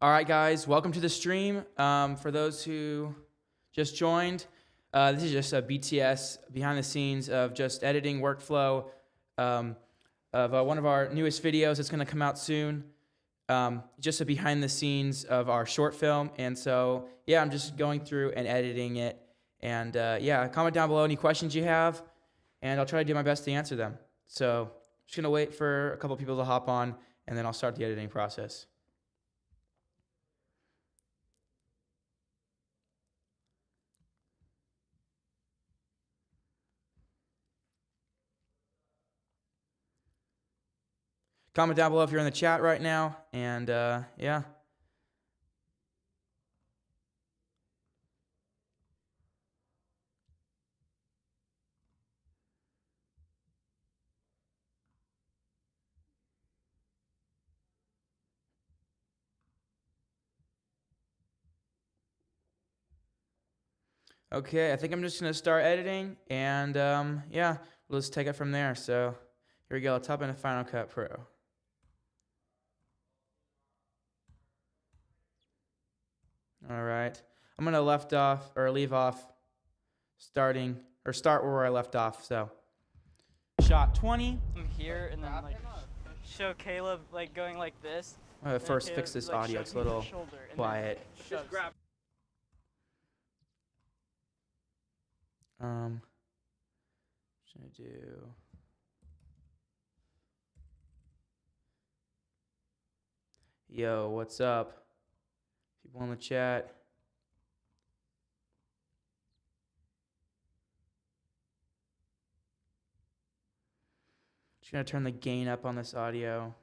All right, guys, welcome to the stream. For those who just joined, this is just a BTS behind the scenes of just editing workflow of one of our newest videos. It's going to come out soon. Just a behind the scenes of our short film. And so, yeah, I'm just going through and editing it. And yeah, comment down below any questions you have, and I'll try to do my best to answer them. So, just going to wait for a couple people to hop on, and then I'll start the editing process. Comment down below if you're in the chat right now, and yeah. Okay, I think I'm just going to start editing, and yeah, let's take it from there. So here we go. Let's hop into Final Cut Pro. All right, I'm going to leave off start where I left off. So shot 20. I'm here and then like show Caleb like going like this. I'm going to first fix this audio. It's a little quiet. Just grab. Should I do? Yo, what's up? People in the chat. Just gonna turn the gain up on this audio.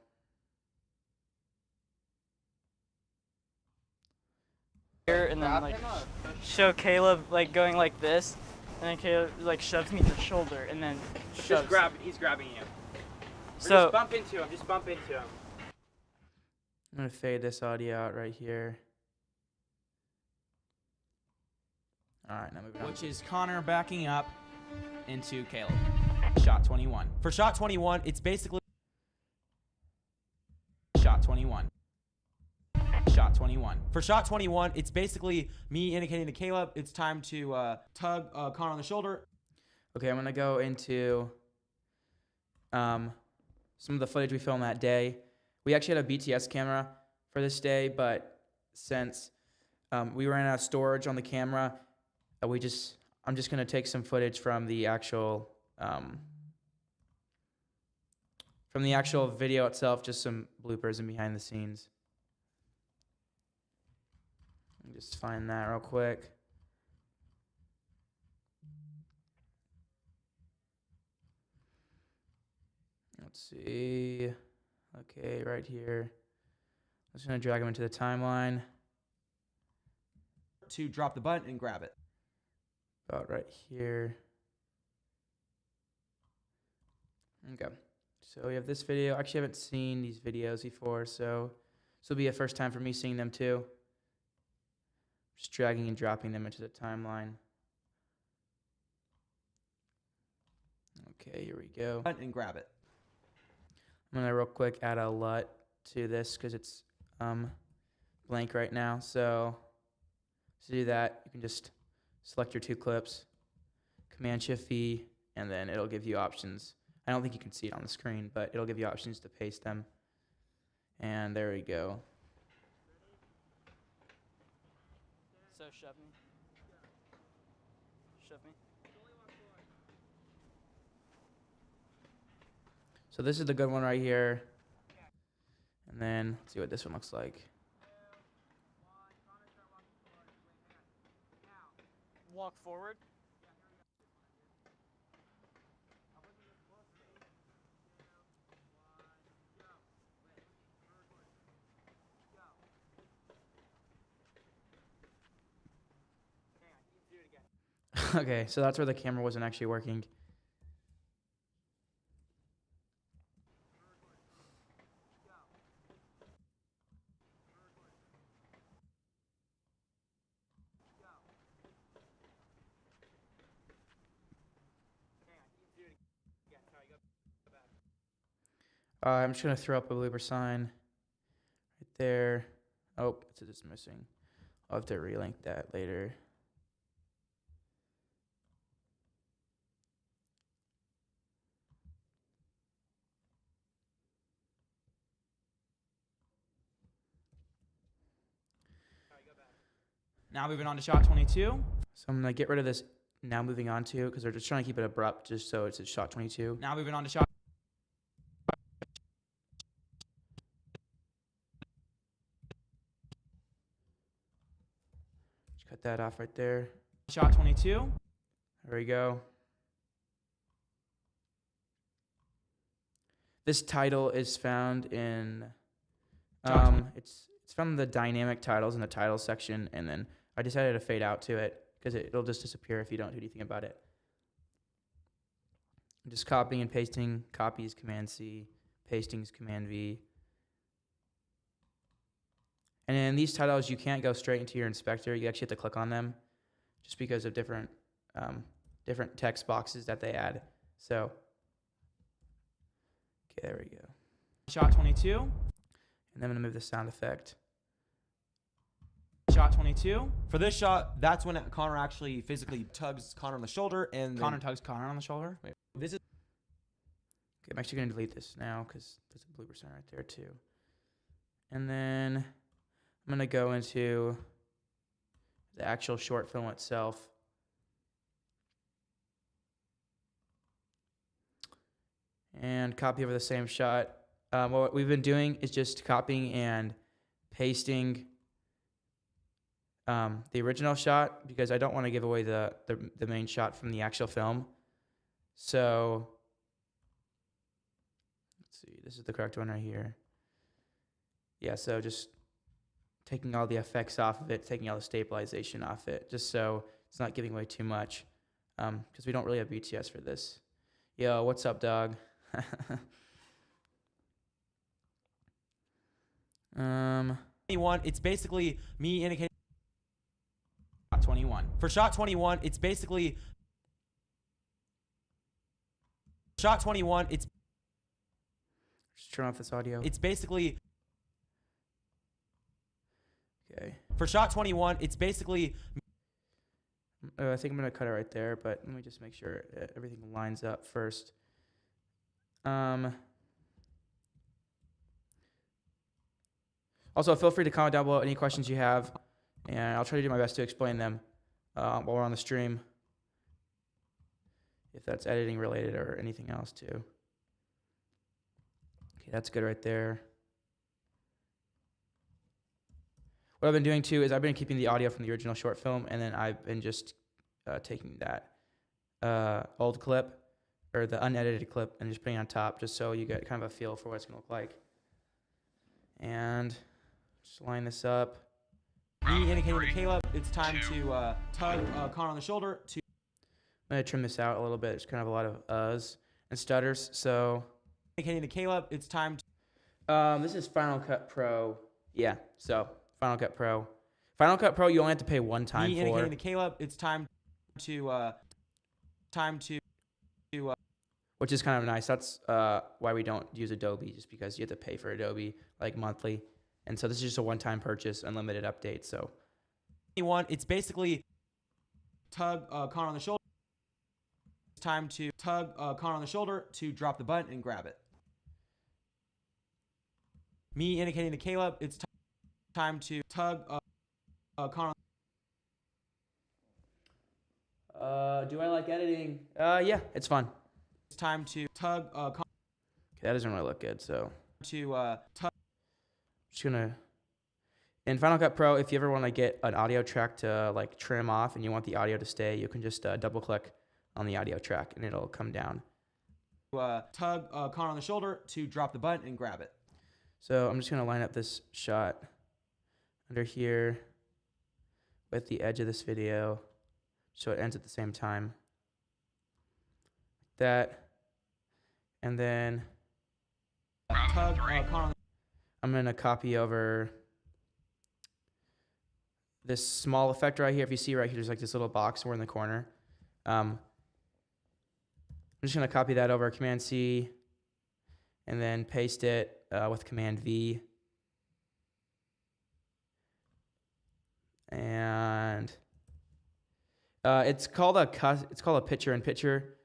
Here and then like show Caleb like going like this, and then Caleb like shoves me in the shoulder and then shoves. Just grab. He's grabbing you. So just bump into him. Just bump into him. I'm gonna fade this audio out right here. All right, now moving on. Which is Connor backing up into Caleb. Shot 21. For shot 21, it's basically shot 21. Shot 21. For shot 21, it's basically me indicating to Caleb it's time to tug Connor on the shoulder. Okay, I'm gonna go into some of the footage we filmed that day. We actually had a BTS camera for this day, but since we ran out of storage on the camera, I'm just gonna take some footage from the actual video itself, just some bloopers and behind the scenes. Let me just find that real quick. Let's see. Okay, right here. I'm just gonna drag them into the timeline. To drop the button and grab it. About right here. Okay. So we have this video. Actually, I haven't seen these videos before, so this will be a first time for me seeing them too. Just dragging and dropping them into the timeline. Okay, here we go. And grab it. I'm gonna real quick add a LUT to this because it's blank right now. So to do that, you can just select your two clips, Command-Shift-V, and then it'll give you options. I don't think you can see it on the screen, but it'll give you options to paste them. And there we go. So shove me. Shove me. So this is the good one right here. And then let's see what this one looks like. Walk forward. Okay, so that's where the camera wasn't actually working. I'm just gonna throw up a blooper sign right there. Oh, it's just missing. I'll have to relink that later. Now moving on to shot 22. So I'm gonna get rid of this now moving on to, because they're just trying to keep it abrupt just so it's a shot 22. Now moving on to shot. Just cut that off right there. Shot 22. There we go. This title is found in, it's found in the dynamic titles in the title section, and then I decided to fade out to it because it'll just disappear if you don't do anything about it. I'm just copying and pasting. Copy is Command C, pasting is Command V. And in these titles, you can't go straight into your inspector. You actually have to click on them, just because of different text boxes that they add. So, okay, there we go. Shot 22, and then I'm gonna move the sound effect. Shot 22. For this shot, that's when Connor actually physically tugs Connor on the shoulder, and Connor tugs Connor on the shoulder. Wait, this is. Okay, I'm actually gonna delete this now because there's a blooper sign right there too. And then I'm gonna go into the actual short film itself. And copy over the same shot. What we've been doing is just copying and pasting the original shot, because I don't want to give away the main shot from the actual film. So let's see, this is the correct one right here. Yeah, so just taking all the effects off of it, taking all the stabilization off it, just so it's not giving away too much, because we don't really have BTS for this. Yo, what's up, dog? 21, it's basically me indicating. 21. For shot 21, it's basically. Shot 21, it's. Just turn off this audio. It's basically. Okay. For shot 21, it's basically. I think I'm going to cut it right there, but let me just make sure everything lines up first. Also, feel free to comment down below any questions you have, and I'll try to do my best to explain them while we're on the stream, if that's editing related or anything else too. Okay, that's good right there. What I've been doing too is I've been keeping the audio from the original short film, and then I've been just taking that old clip, or the unedited clip, and just putting it on top, just so you get kind of a feel for what it's going to look like. And just line this up. Me indicating to Caleb, it's time to tug Connor on the shoulder. I'm going to trim this out a little bit. There's kind of a lot of uhs and stutters, so. Indicating to Caleb, it's time to. This is Final Cut Pro. Yeah, so Final Cut Pro. Final Cut Pro, you only have to pay one time Me for. indicating to Caleb, it's time to. Which is kind of nice. That's why we don't use Adobe, just because you have to pay for Adobe like monthly. And so this is just a one-time purchase, unlimited update. So 21, it's basically tug Connor on the shoulder. It's time to tug Connor on the shoulder to drop the button and grab it. Me indicating to Caleb, it's time to tug Connor. do I like editing? Yeah, it's fun. It's time to tug Connor. Okay, that doesn't really look good, so. To tug. Just gonna, in Final Cut Pro, if you ever want to get an audio track to like trim off and you want the audio to stay, you can just double click on the audio track and it'll come down. Tug Connor on the shoulder to drop the button and grab it. So I'm just gonna line up this shot under here with the edge of this video so it ends at the same time. That, and then Tug Connor. I'm going to copy over this small effect right here. If you see right here, there's like this little box somewhere in the corner. I'm just going to copy that over, Command C, and then paste it with Command V. It's called a picture-in-picture,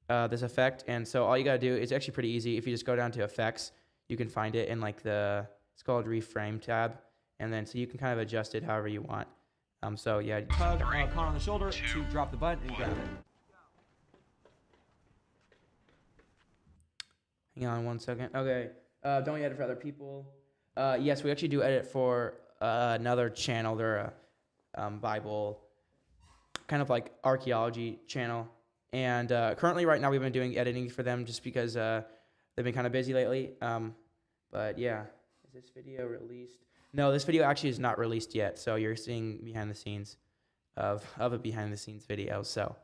this effect. And so all you gotta do, it's actually pretty easy. If you just go down to effects, you can find it in like it's called reframe tab. And then so you can kind of adjust it however you want. So yeah. Tug Connor on the shoulder to drop the button and grab it. Hang on one second. Okay. Don't we edit for other people? Yes, we actually do edit for another channel. They're a Bible, kind of like archaeology channel. And currently, right now, we've been doing editing for them just because they've been kind of busy lately. But yeah, is this video released? No, this video actually is not released yet. So you're seeing behind the scenes of a behind the scenes video. So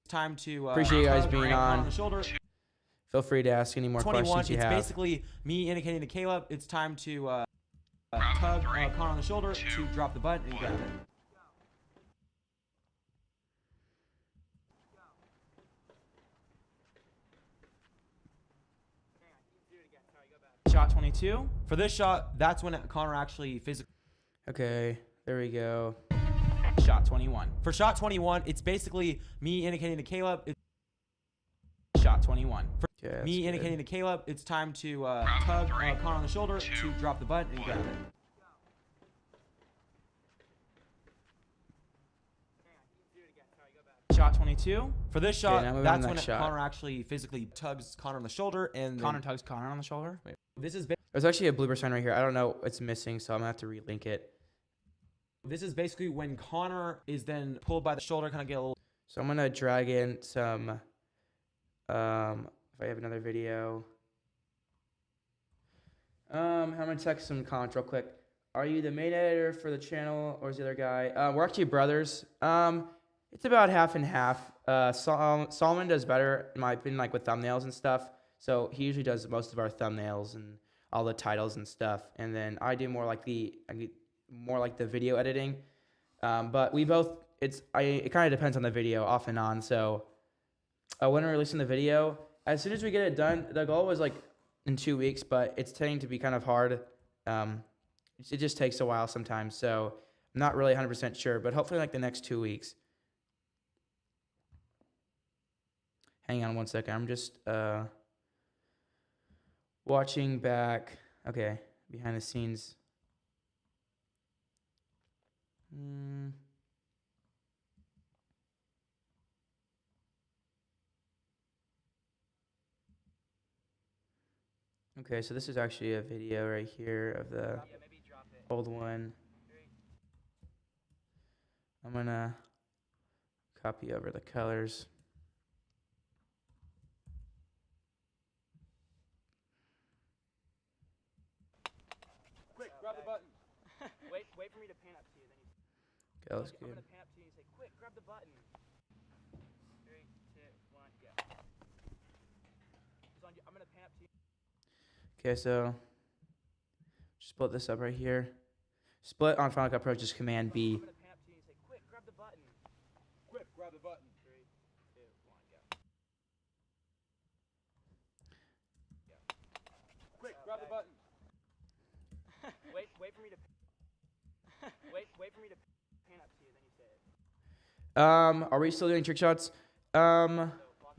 Time to appreciate you guys being on. The shoulder. Feel free to ask any more 21. questions you It's have. basically me indicating to Caleb it's time to tug Connor on the shoulder to drop the button and grab it. Shot 22. For this shot, that's when Connor actually physically. Okay, there we go. Shot 21. For shot 21, it's basically me indicating to Caleb. Shot 21. For me indicating to Caleb, it's time to tug Connor on the shoulder to drop the button and grab it. Shot 22. For this shot, now moving on that's to the when next shot. Connor actually physically tugs Connor on the shoulder and Connor tugs Connor on the shoulder. Wait. This is There's actually a blooper sign right here. I don't know what's missing, so I'm gonna have to relink it. This is basically when Connor is then pulled by the shoulder, kind of get a little. So I'm gonna drag in some. If I have another video. I'm gonna text some comments real quick. Are you the main editor for the channel, or is the other guy? We're actually brothers. It's about half and half. Solomon does better, in my opinion, like with thumbnails and stuff. So he usually does most of our thumbnails and all the titles and stuff. And then I do more like the video editing. But we both, it kind of depends on the video, off and on. So when we're releasing the video, as soon as we get it done, the goal was like in 2 weeks, but it's tending to be kind of hard. It just takes a while sometimes. So I'm not really 100% sure, but hopefully like the next 2 weeks. Hang on one second. I'm just watching back. Okay, behind the scenes. Okay, so this is actually a video right here of the old one. I'm gonna copy over the colors. Quick, grab the button. wait for me to pan up to you. Then you. Okay, that's I'm good. gonna pan up to you and say, "Quick, grab the button." 3, 2, 1, go. I'm gonna pan up to you. Okay, so split this up right here. Split on Final Cut Pro, just Command B. I'm gonna pan up to you and say, "Quick, grab the button." Quick, grab the button. 3, 2, 1, go. Quick, grab the button. wait for me to. wait for me to pan up to you. Then you say it. Are we still doing trick shots? Down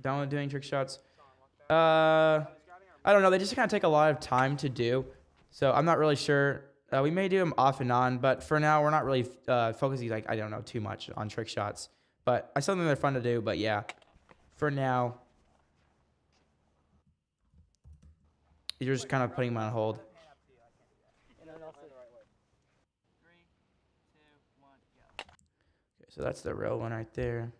with doing trick shots. I don't know. They just kind of take a lot of time to do, so I'm not really sure. We may do them off and on, but for now, we're not really focusing too much on trick shots. But I still think they're fun to do. But yeah, for now, you're just kind of putting them on hold. And then also 3, 2, 1, go. Okay, so that's the real one right there.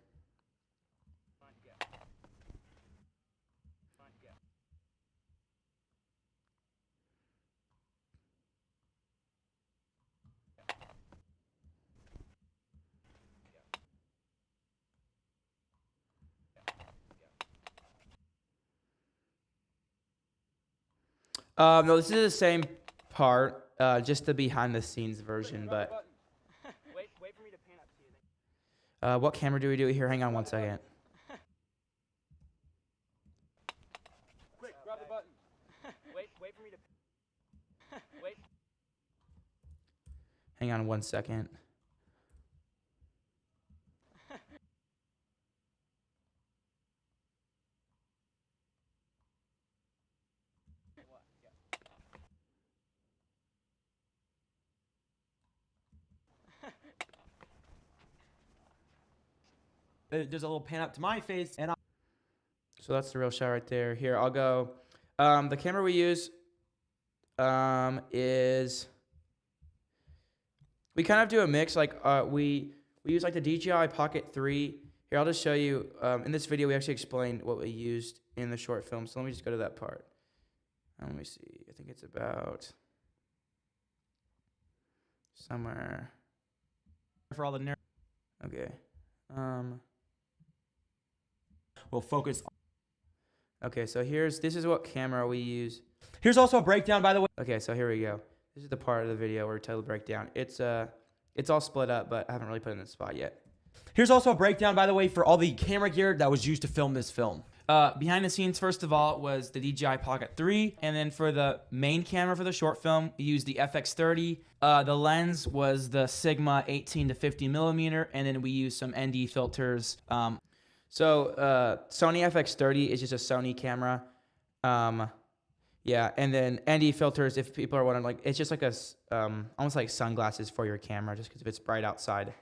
No, this is the same part, just the behind the scenes version, but wait for me to pan up to you. what camera do we do here? Hang on one second. Quick, grab the button. wait for me to. Wait. Hang on one second. There's a little pan up to my face, and So that's the real shot right there. Here, I'll go. The camera we use is, we kind of do a mix. Like we use like the DJI Pocket 3. Here, I'll just show you. In this video, we actually explained what we used in the short film. So let me just go to that part. Let me see. I think it's about somewhere. for all the nerds, Okay. we'll focus. Okay, so this is what camera we use. Here's also a breakdown, by the way. Okay, so here we go. This is the part of the video where we tell the breakdown. It's all split up, but I haven't really put it in the spot yet. Here's also a breakdown, by the way, for all the camera gear that was used to film this film. Behind the scenes, first of all, was the DJI Pocket 3, and then for the main camera for the short film, we used the FX30. The lens was the Sigma 18 to 50 millimeter, and then we used some ND filters. So Sony FX30 is just a Sony camera. Yeah, and then ND filters, if people are wondering, like it's just like a almost like sunglasses for your camera, just because if it's bright outside.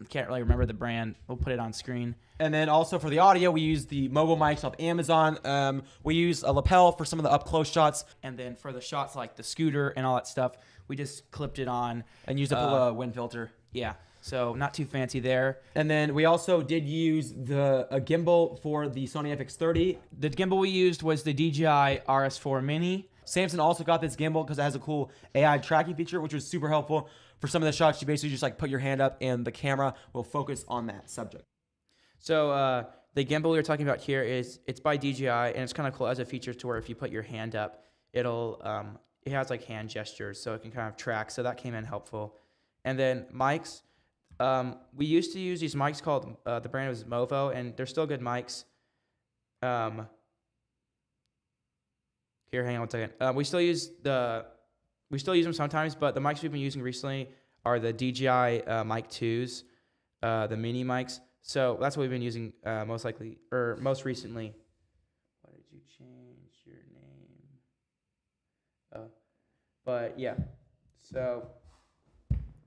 Can't really remember the brand. We'll put it on screen. And then also for the audio, we use the mobile mics off Amazon. We use a lapel for some of the up close shots, And then for the shots like the scooter and all that stuff, we just clipped it on. and use a wind filter. Yeah, so not too fancy there. And then we also did use a gimbal for the Sony FX30. The gimbal we used was the DJI RS4 Mini. Samson also got this gimbal because it has a cool AI tracking feature, which was super helpful. For some of the shots, you basically just like put your hand up and the camera will focus on that subject. So the gimbal we were talking about here it's by DJI, and it's kind of cool as a feature to where if you put your hand up, it'll it has like hand gestures, so it can kind of track. So that came in helpful. And then mics, we used to use these mics called the brand was Movo, and they're still good mics. Here, hang on one second. We still use them sometimes, but the mics we've been using recently are the DJI Mic 2s, the mini mics. So that's what we've been using most recently. Why did you change your name? But yeah, so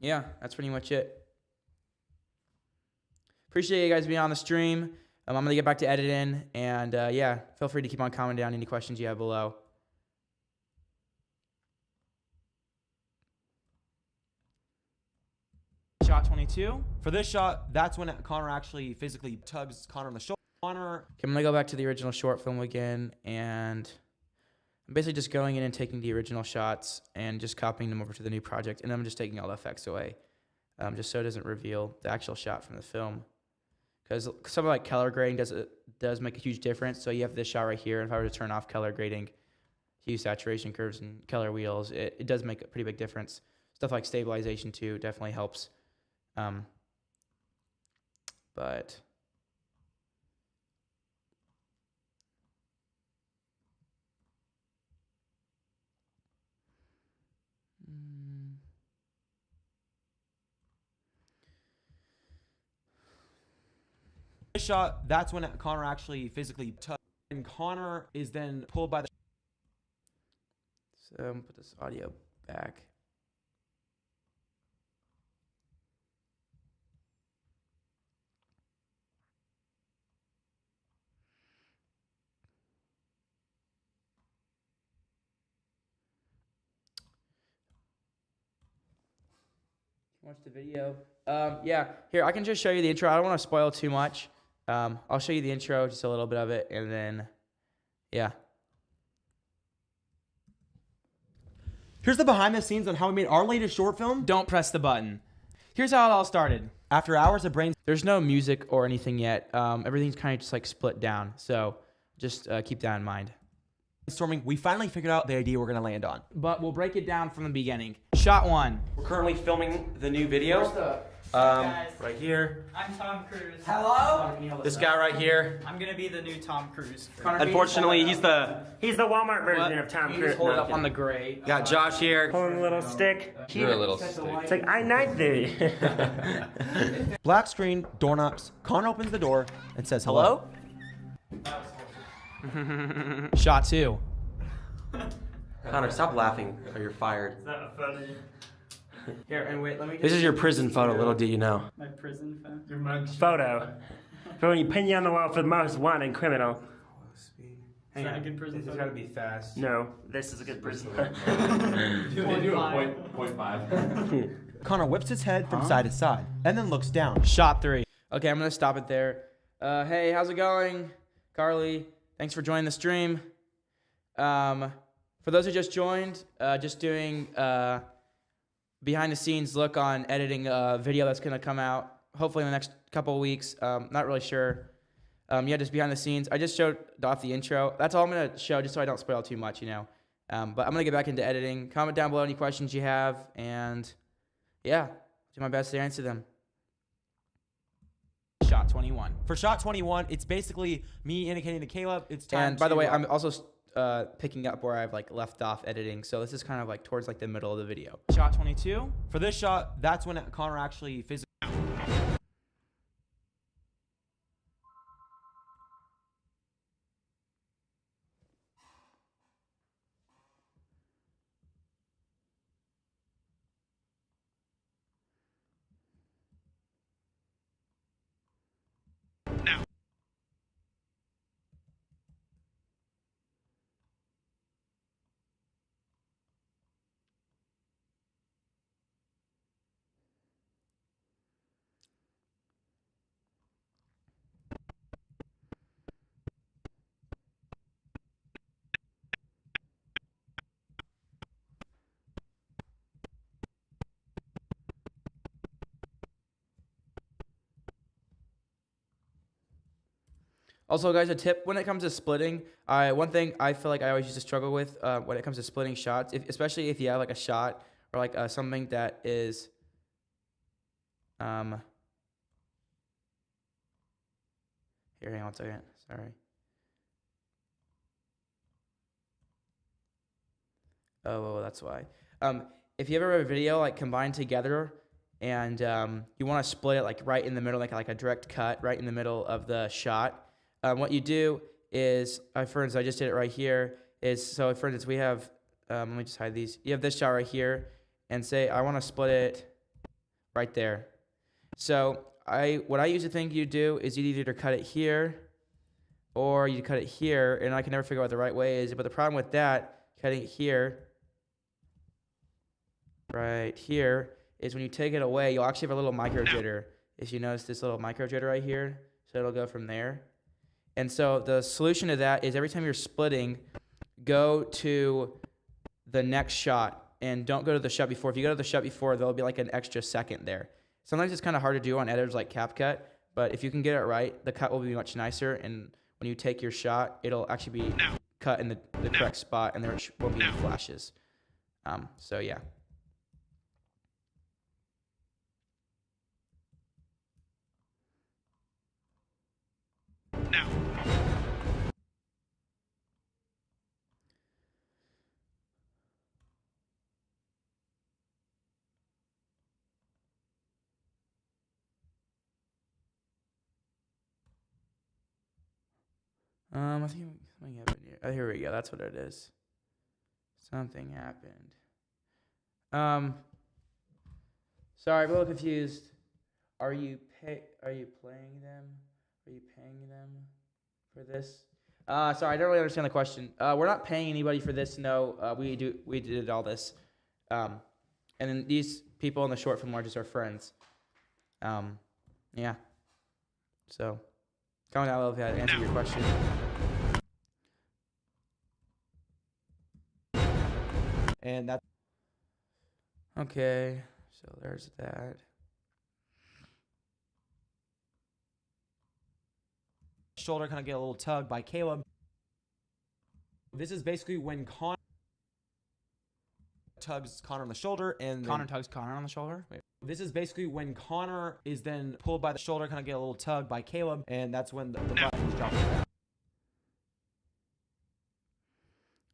yeah, that's pretty much it. Appreciate you guys being on the stream. I'm gonna get back to editing, and yeah, feel free to keep on commenting down any questions you have below. Shot 22. For this shot, that's when Connor actually physically tugs Connor on the shoulder. Connor, Okay, I'm gonna go back to the original short film again, and I'm basically just going in and taking the original shots and just copying them over to the new project, and I'm just taking all the effects away, just so it doesn't reveal the actual shot from the film. Because something like color grading does make a huge difference. So you have this shot right here, and if I were to turn off color grading, hue, saturation curves, and color wheels, it does make a pretty big difference. Stuff like stabilization too definitely helps. But this shot, that's when Connor actually physically tugs. And Connor is then pulled by the. so I'm gonna put this audio back. Watch the video. Yeah, here, I can just show you the intro. I don't want to spoil too much. I'll show you the intro, just a little bit of it, and then, yeah. Here's the behind the scenes on how we made our latest short film. Don't press the button. Here's how it all started. After hours of brain. There's no music or anything yet. Everything's kind of just like split down, so just keep that in mind. Brainstorming, we finally figured out the idea we're gonna land on. But we'll break it down from the beginning. Shot 1. We're currently filming the new video. Guys, Right here. I'm Tom Cruise. Hello? This guy right here. I'm gonna be the new Tom Cruise. Unfortunately, he's the Walmart version of Tom You Cruise. just hold it up on the gray. got Josh here. Pulling a little stick. You're a little stick. It's like I knife thee. Black screen, door knocks. Connor opens the door and says hello. Shot 2. Connor, stop laughing or you're fired. Not funny. Here, and wait, let me. This is your prison photo, little do you know. My prison phone. Your mug Photo. For when you pin you on the wall for the most wanted criminal. Hang on. good prison This has got to be fast. No, this is a good prison photo. do a point five. Connor whips his head from side to side and then looks down. Shot 3. Okay, I'm gonna stop it there. Hey, how's it going, Carly? Thanks for joining the stream. For those who just joined, just doing behind the scenes look on editing a video that's gonna come out hopefully in the next couple of weeks. Not really sure. Yeah, just behind the scenes. I just showed off the intro. That's all I'm gonna show, just so I don't spoil too much, you know. But I'm gonna get back into editing. Comment down below any questions you have, and yeah, do my best to answer them. Shot 21. For shot 21, it's basically me indicating to Caleb it's time. And by the way, I'm also picking up where I've like left off editing, so this is kind of like towards like the middle of the video. Shot 22. For this shot, that's when Connor actually physically. Also, guys, a tip when it comes to splitting. One thing I feel like I always used to struggle with when it comes to splitting shots, especially if you have like a shot or like something that is, here, hang on one second. Sorry. Oh, that's why. If you ever have a video like combined together and you want to split it like right in the middle, like a direct cut right in the middle of the shot. What you do is, for instance, I just did it right here, is, so for instance, we have, let me just hide these. You have this shot right here, and say, I want to split it right there. So what I used to think you'd do is you'd either cut it here, or you cut it here, and I can never figure out what the right way is, but the problem with that, cutting it here, right here, is when you take it away, you'll actually have a little micro jitter. If you notice this little micro jitter right here, so it'll go from there. And so the solution to that is every time you're splitting, go to the next shot and don't go to the shot before. If you go to the shot before, there'll be like an extra second there. Sometimes it's kind of hard to do on editors like CapCut, but if you can get it right, the cut will be much nicer. And when you take your shot, it'll actually be cut in the correct spot, and there won't be any flashes. So yeah. I think something happened here. Oh, here we go. That's what it is. Something happened. Sorry, I'm a little confused. Are you playing them? Are you paying them for this? Sorry, I don't really understand the question. We're not paying anybody for this. No, we did all this. And then these people in the short film are just our friends. Yeah. So, comment down below if that answered your question. And that's Okay, so there's that. shoulder kind of get a little tug by Caleb. This is basically when Connor tugs Connor on the shoulder, and Connor tugs Connor on the shoulder. Wait. This is basically when Connor is then pulled by the shoulder, kind of get a little tug by Caleb, and that's when the buttons drop down.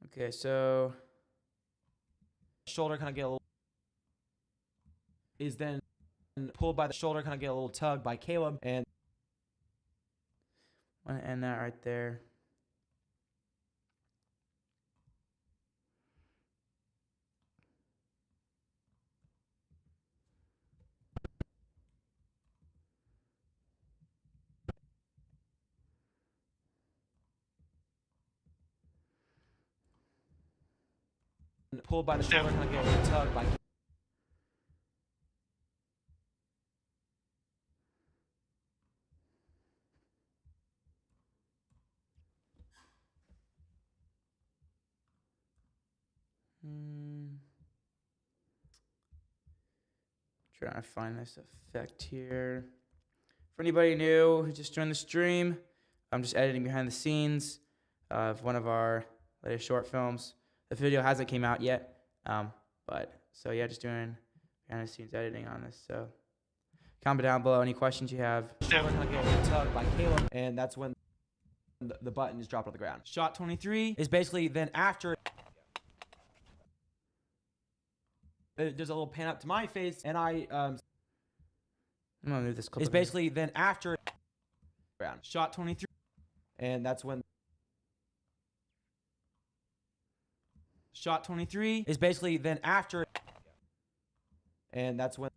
Okay, so Shoulder kind of get a little is then pulled by the shoulder, kind of get a little tug by Caleb, and I'm gonna end that right there. pulled by the shoulder, kind of get tugged by. Trying to find this effect here. For anybody new who just joined the stream, I'm just editing behind the scenes of one of our latest short films. The video hasn't came out yet, but so yeah, just doing behind the scenes editing on this. So comment down below any questions you have. Shoulder kind of get tugged by Caleb, and that's when the button is dropped on the ground. Shot 23 is basically then after. There's a little pan up to my face, and I'm gonna move this clip. It's basically then after. Ground. Shot 23, and that's when. Shot 23 is basically then after. And that's when.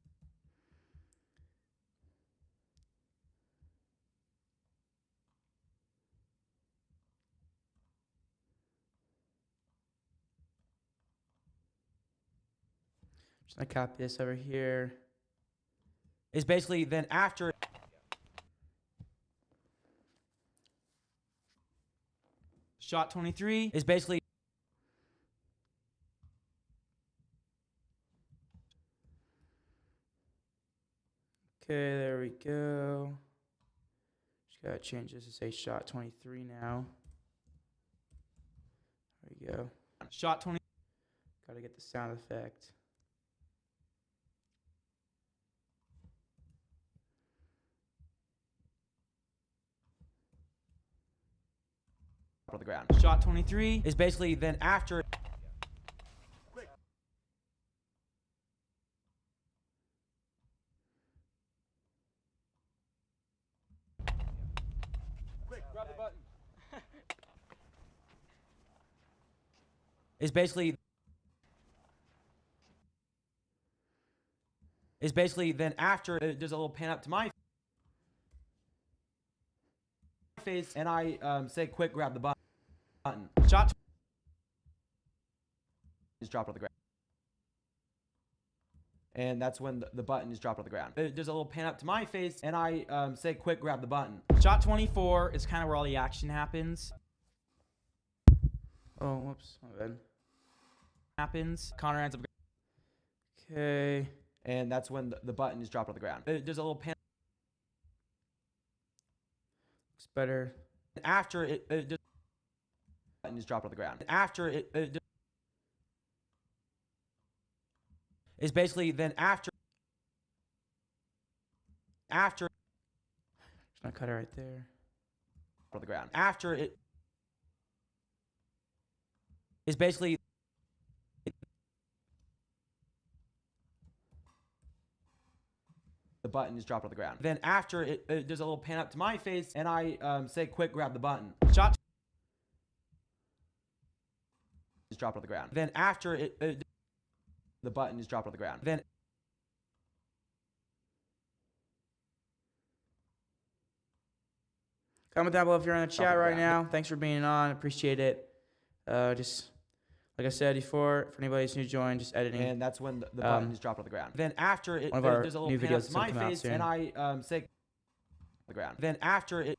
Just gonna copy this over here. Is basically then after. Shot 23 is basically. Okay, there we go. Just gotta change this to say shot 23 now. There we go. Shot 20. Gotta get the sound effect. On the ground. Shot 23 is basically then after. Quick, grab the button. Is basically then after. There's a little pan up to my face, and I say, "Quick, grab the button." Shot is dropped on the ground, and that's when the button is dropped on the ground. There's a little pan up to my face, and I say, "Quick, grab the button." Shot 24 is kind of where all the action happens. Oh, whoops, my bad. Connor ends up. Okay. And that's when the button is dropped on the ground. There's a little pan. Looks better. After it, the button is dropped on the ground. After it, is basically then after. After. Just gonna cut it right there. On the ground. After it is basically. The button is dropped on the ground. Then after it, there's a little pan up to my face, and I say, "Quick, grab the button." Shot is dropped on the ground. Then after it, the button is dropped on the ground. Then Comment down below if you're in the chat right now. Thanks for being on. Appreciate it. Just like I said before, for anybody who's new to join, just editing. and that's when the button is dropped on the ground. Then after it, one of our there's a little new pan videos up to that's my gonna come out face, soon. and I say, on the ground. Then after it.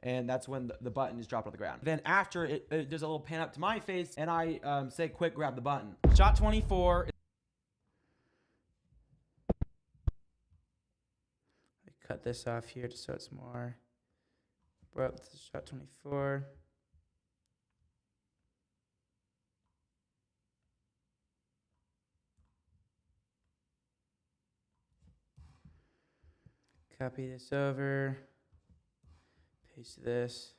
And that's when the button is dropped on the ground. Then after it, there's a little pan up to my face, and I say, "Quick, grab the button." Shot 24. I cut this off here just so it's more. Bro, this is shot 24. Copy this over. Paste this.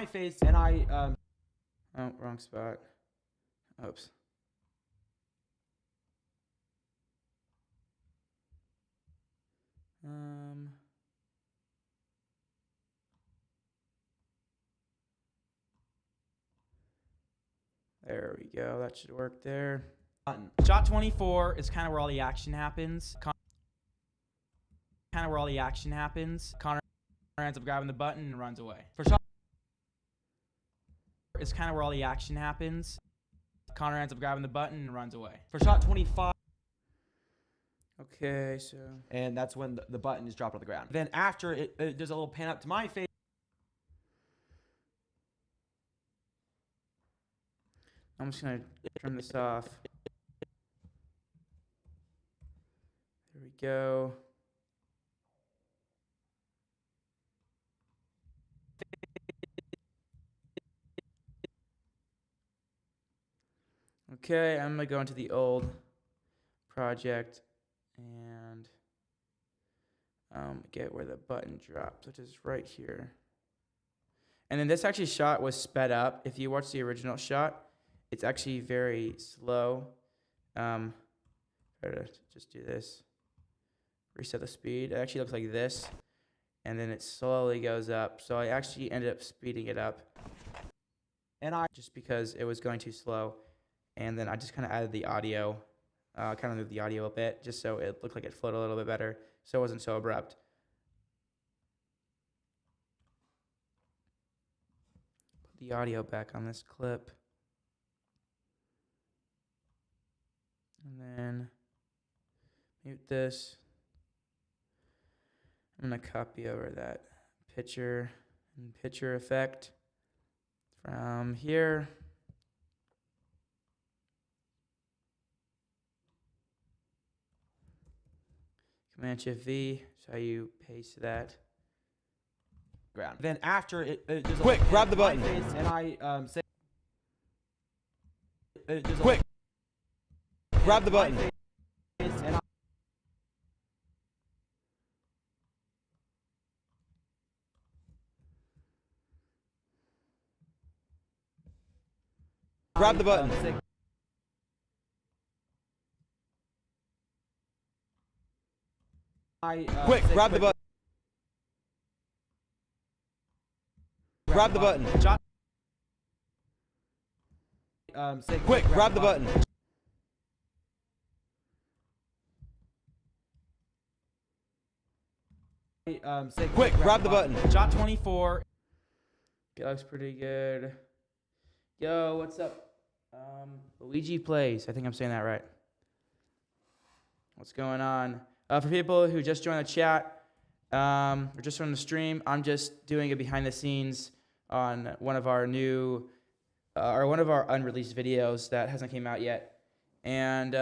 My face, and I Oh, wrong spot. Oops. There There we go. That should work there. Button. Shot 24 is kind of where all the action happens. Connor ends up grabbing the button and runs away. For shot is kind of where all the action happens. Connor ends up grabbing the button and runs away. For shot 25. Okay, so. And that's when the button is dropped on the ground. Then after it, there's a little pan up to my face. I'm just gonna turn this off. There we go. Okay, I'm gonna go into the old project and get where the button drops, which is right here. And then this actually shot was sped up. If you watch the original shot, it's actually very slow. Try to just do this. Reset the speed. It actually looks like this, and then it slowly goes up. So I actually ended up speeding it up, And I just because it was going too slow. And then I just kind of added the audio, kind of moved the audio a bit, just so it looked like it flowed a little bit better, so it wasn't so abrupt. Put the audio back on this clip. And then mute this. I'm going to copy over that picture and picture effect from here. Command-Shift V, so you paste that. ground. Then after it, there's a Quick, little grab the pan up button. to my face, and I say, there's a Quick, little grab the pan up to my button. face, and Grab the button. say, Quick, say grab the quick, button. Grab the button. Shot. Say Quick, grab the button. Say Quick, grab the button. Shot 24. Okay, looks pretty good. Yo, what's up? Luigi Plays. I think I'm saying that right. What's going on? For people who just joined the chat, or just from the stream, I'm just doing a behind the scenes on one of our new, or one of our unreleased videos that hasn't came out yet. And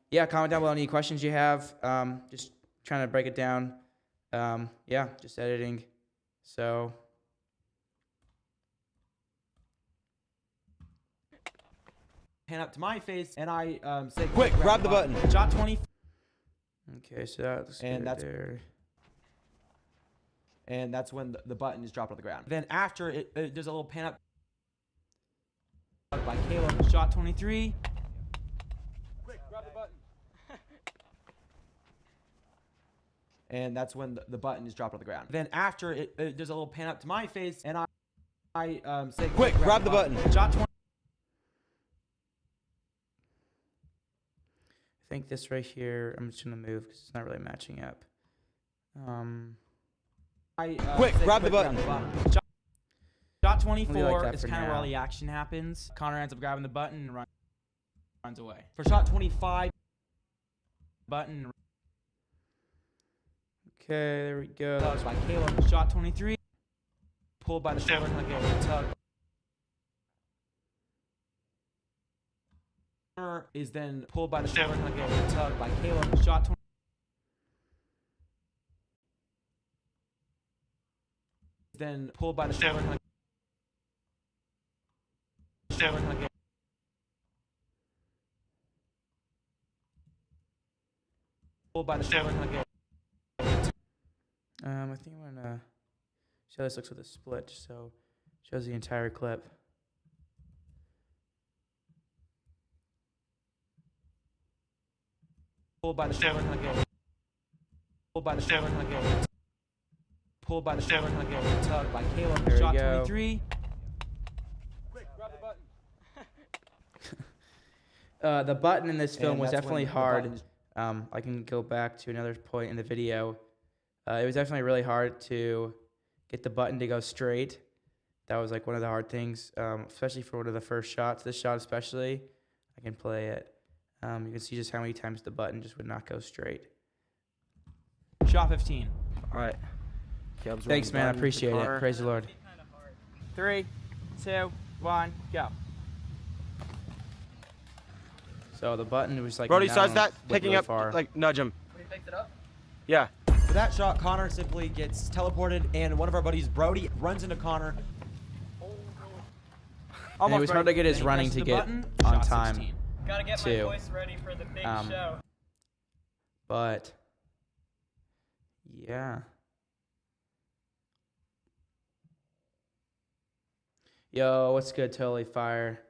yeah, comment down below any questions you have. Just trying to break it down. Yeah, just editing. So. Pan up to my face, and I say Quick, grab the button. Shot 20. Okay, so that's And good that's- there. And that's when the button is dropped on the ground. Then after it, there's a little pan up by Caleb. Shot 23. Quick, grab the button. And that's when the button is dropped on the ground. Then after it, there's a little pan up to my face, and I say Quick, grab the button. Shot 20. I think this right here, I'm just gonna move because it's not really matching up. Quick, say grab the grab button. Shot 24 that is for kind of where all now. the action happens. Connor ends up grabbing the button and runs away. For shot 25, button Okay, there we go. tugged by Caleb. Shot 23, pulled by the shoulder, kind of get a little tug. Connor is then pulled by the shoulder, kind of get a little tug by Caleb. Shot 20. Then pulled by the shoulder, kind of get pulled by the shoulder, kind of get I think I'm gonna see how this looks with a split, so it shows the entire clip. pulled by the shoulder, kind of get pulled by the shoulder, kind of get pulled by the shoulder, kind of get a little tug by Caleb. There we Shot go. 23. Quick, grab the button. The button in this film And was that's definitely when the hard. button- I can go back to another point in the video. It was definitely really hard to get the button to go straight. That was like one of the hard things, especially for one of the first shots. This shot especially, I can play it. You can see just how many times the button just would not go straight. Shot 15. All right. Thanks, man. I appreciate it. Praise the Lord. 3, 2, 1, go. So the button was like. Brody down starts that, way picking really up, far. like nudge him. When he picked it up? Yeah. For that shot, Connor simply gets teleported, and one of our buddies, Brody, runs into Connor. And it was hard to get his Then he running presses to the get button, on shot time. 16. Gotta get Two. my voice ready for the big show. But yeah. Yo, what's good? Totally fire.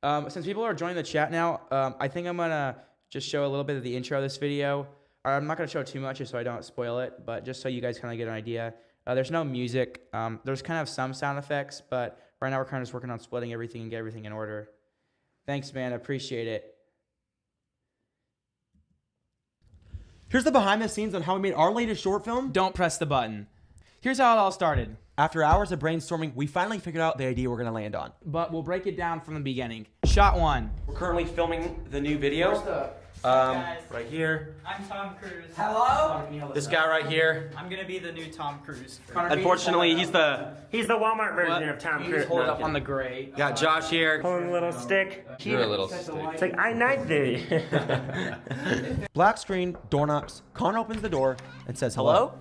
Since people are joining the chat now, I think I'm gonna just show a little bit of the intro of this video. I'm not gonna show too much just so I don't spoil it, but just so you guys kind of get an idea. There's no music. There's kind of some sound effects, but right now we're kind of just working on splitting everything and get everything in order. Thanks, man. I appreciate it. Here's the behind the scenes on how we made our latest short film. Don't press the button. Here's how it all started. After hours of brainstorming, we finally figured out the idea we're gonna land on. But we'll break it down from the beginning. Shot 1. We're currently filming the new video. Guys. Right here. I'm Tom Cruise. This guy right here. I'm gonna be the new Tom Cruise. Unfortunately, he's the He's the Walmart version of Tom Cruise. Hold it No, up on the gray. got Josh here. pulling a little stick. You're a little stick. It's like I knife thee. Black screen, door knocks. Connor opens the door and says hello.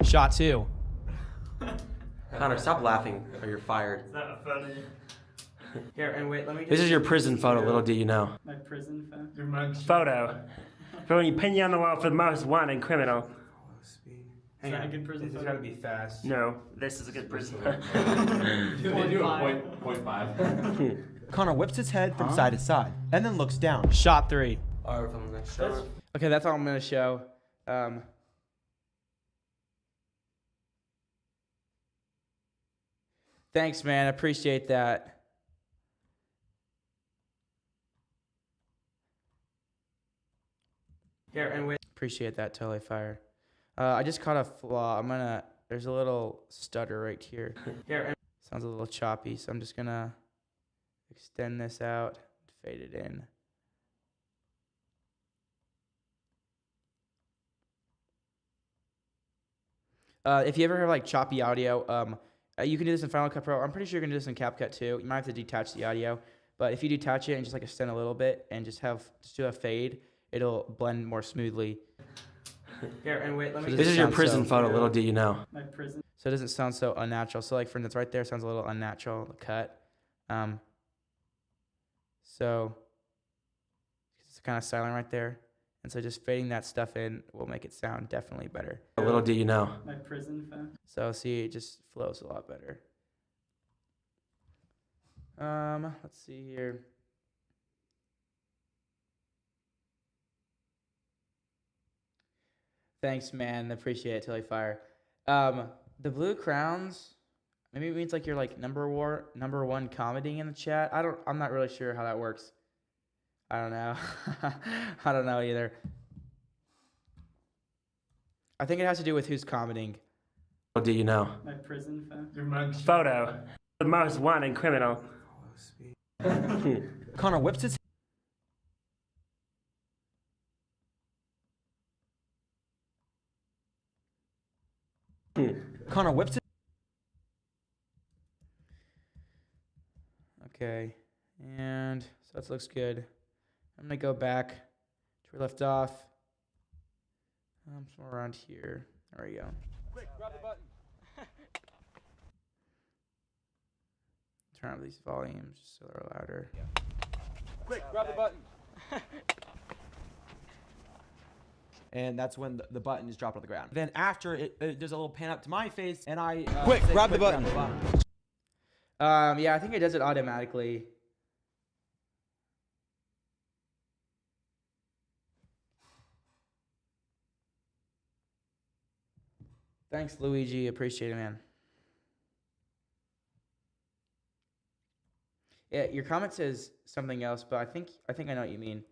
Shot 2. Connor, stop laughing or you're fired. Not funny. Here, and wait, let me This is your prison photo, little do you know. My prison phone. Your mug's photo. For when you pin you on the wall for the most wanted criminal. Is that a good prison This has photo? got to be fast. No, this is a good prison. Connor whips his head from side to side and then looks down. Shot 3. Alright, from the next shot. Okay, that's all I'm going to show. Thanks, man. I appreciate that. Here, and wait. Appreciate that, totally fire. I just caught a flaw. There's a little stutter right here. Here, and sounds a little choppy, so I'm just going to extend this out, fade it in. If you ever have like choppy audio, you can do this in Final Cut Pro. I'm pretty sure you can do this in CapCut too. You might have to detach the audio, but if you detach it and just like extend a little bit and just do a fade, it'll blend more smoothly. Here, and wait, let me. This is your prison photo, little do you know. My prison. So it doesn't sound so unnatural. So like for instance, right there sounds a little unnatural. The cut. So it's kind of silent right there, and so just fading that stuff in will make it sound definitely better. Little do you know. My prison phone. So see, it just flows a lot better. Let's see here. Thanks, man. Appreciate it. Totally fire. The blue crowns. Maybe it means like you're like number one commenting in the chat. I'm not really sure how that works. I don't know. I don't know either. I think it has to do with who's commenting. Little do you know. My prison phone. Your mug's photo. The most wanted criminal. Connor whips his Connor whips his Okay, and so that looks good. I'm gonna go back to where we left off. Somewhere around here. There we go. Quick, grab the button. Turn up these volumes just so they're louder. Quick, grab the button. and that's when the button is dropped on the ground. Then after there's a little pan up to my face, and I Quick, say grab the quick, button. Yeah, I think it does it automatically. Thanks, Luigi. Appreciate it, man. Yeah, your comment says something else, but I think I know what you mean.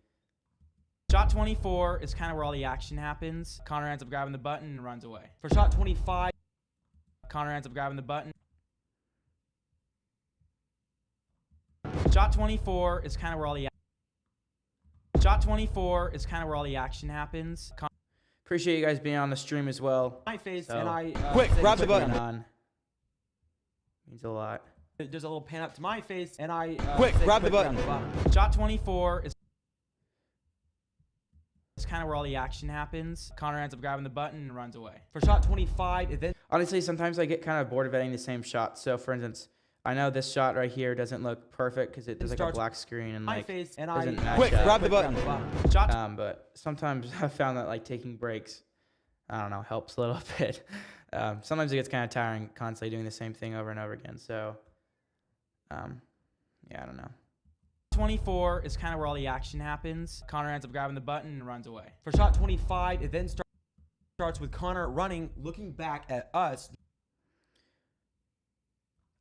Shot 24 is kind of where all the action happens. Connor ends up grabbing the button and runs away. For shot 25, Connor ends up grabbing the button. Shot 24 is kind of where all the action happens. Appreciate you guys being on the stream as well. My face So- and I Quick, say grab the quick button. On. Means a lot. There's a little pan up to my face and I Quick, say grab the button. Shot 24 is kind of where all the action happens. Connor ends up grabbing the button and runs away. For shot 25, it then Honestly, sometimes I get kind of bored of editing the same shot. So, for instance, I know this shot right here doesn't look perfect because there's like a starts black screen and my like face and doesn't I match Quick, up. grab the button. Shot But sometimes I found that like taking breaks, I don't know, helps a little bit. Sometimes it gets kind of tiring constantly doing the same thing over and over again. So, yeah, I don't know. 24 is kind of where all the action happens. Connor ends up grabbing the button and runs away. For shot 25, it then starts with Connor running, looking back at us.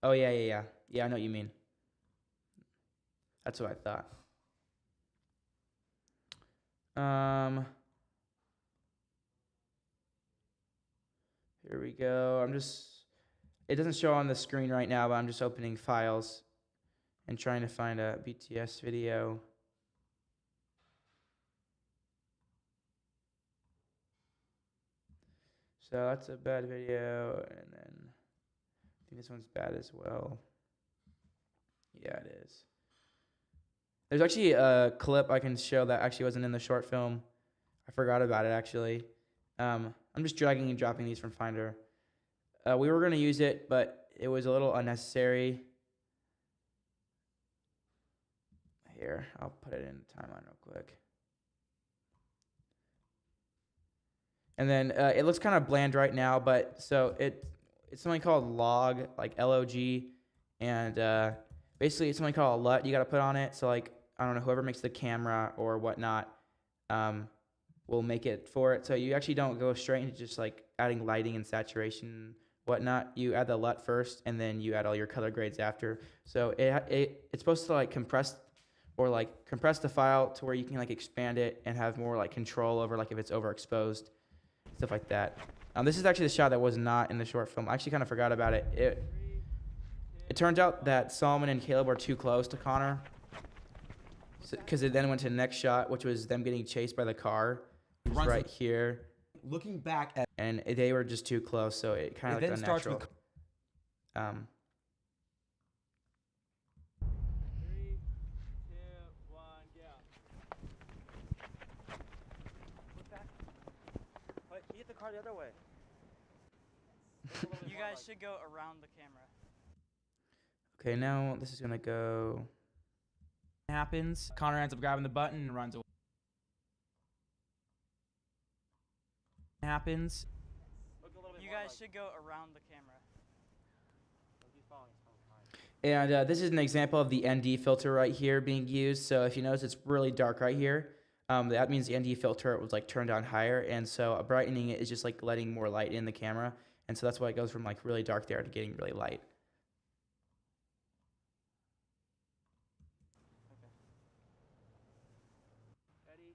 Oh yeah. I know what you mean. That's what I thought. Here we go. It doesn't show on the screen right now, but I'm just opening files and trying to find a BTS video. So that's a bad video, and then I think this one's bad as well. Yeah, it is. There's actually a clip I can show that actually wasn't in the short film. I forgot about it actually. I'm just dragging and dropping these from Finder. We were going to use it, but it was a little unnecessary. Here, I'll put it in the timeline real quick. And then it looks kind of bland right now, but so it's something called log, like LOG, and basically it's something called a LUT you got to put on it. So like, I don't know, whoever makes the camera or whatnot will make it for it. So you actually don't go straight into just like adding lighting and saturation and whatnot. You add the LUT first, and then you add all your color grades after. So it's supposed to like compress the file to where you can like expand it and have more like control over like if it's overexposed, stuff like that. This is actually the shot that was not in the short film. I actually kind of forgot about it. It turns out that Solomon and Caleb were too close to Connor, because it then went to the next shot, which was them getting chased by the car, which was right here, Looking back at and they were just too close, so it kind of It looked then starts unnatural. with- 3, 2, 1, go. Wait, you get the car the other way. You guys should go around the camera. Okay, now this is gonna go. happens. Connor ends up grabbing the button and runs away. Happens. Look a little bit You more guys like- should go around the camera. He's following behind. And this is an example of the ND filter right here being used. So if you notice, it's really dark right here. That means the ND filter was like turned down higher, and so brightening it is just like letting more light in the camera, and so that's why it goes from like really dark there to getting really light. Ready?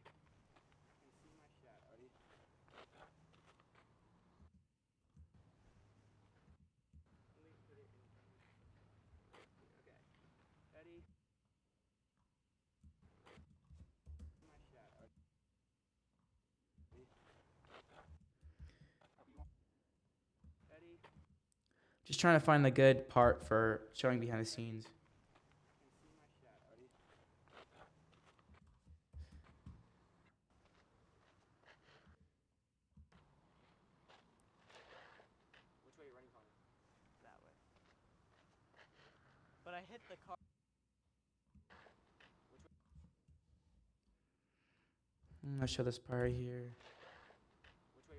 You see my shot. Ready? Let me put it in. Okay. Ready? My shot. Ready? Ready? Just trying to find the good part for showing behind the scenes. You see my shot. Ready? Which way are you running, Connor? That way. But I hit the car. I'll show this part right here. Which way?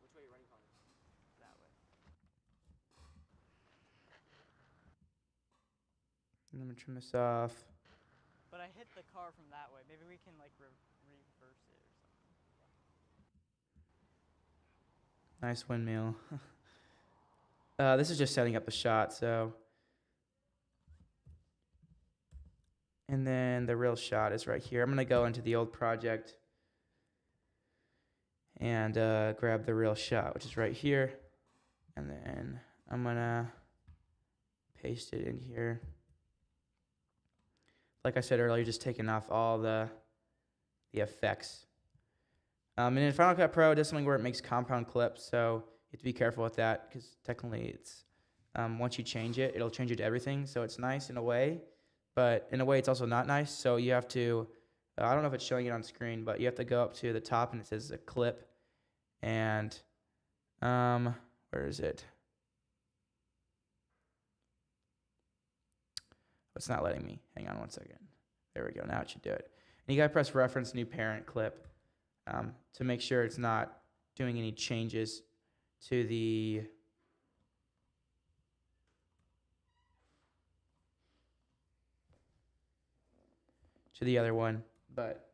Which way are you running, Connor? That way. And I'm gonna trim this off. But I hit the car from that way. Maybe we can like reverse it or something. Nice windmill. This is just setting up the shot, so And then the real shot is right here. I'm going to go into the old project and grab the real shot, which is right here. And then I'm going to paste it in here. Like I said earlier, just taking off all the effects. And in Final Cut Pro, it does something where it makes compound clips, so you have to be careful with that because technically it's once you change it, it'll change it to everything. So it's nice in a way, but in a way it's also not nice. So you have to, I don't know if it's showing it on screen, but you have to go up to the top and it says a clip. And where is it? It's not letting me. Hang on one second. There we go. Now it should do it. And you gotta press reference new parent clip to make sure it's not doing any changes to the other one. But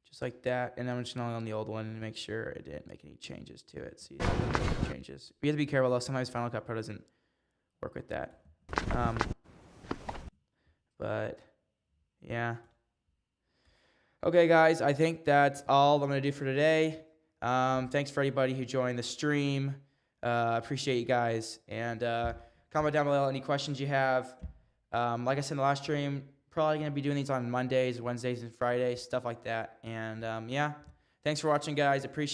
just like that, and I'm just going on the old one and make sure it didn't make any changes to it. See, changes. You have to be careful though. Sometimes Final Cut Pro doesn't work with that. But yeah. Okay, guys, I think that's all I'm gonna do for today. Thanks for everybody who joined the stream. Appreciate you guys, and comment down below any questions you have. Like I said in the last stream, probably going to be doing these on Mondays, Wednesdays, and Fridays, stuff like that. And yeah, thanks for watching, guys. Appreciate it.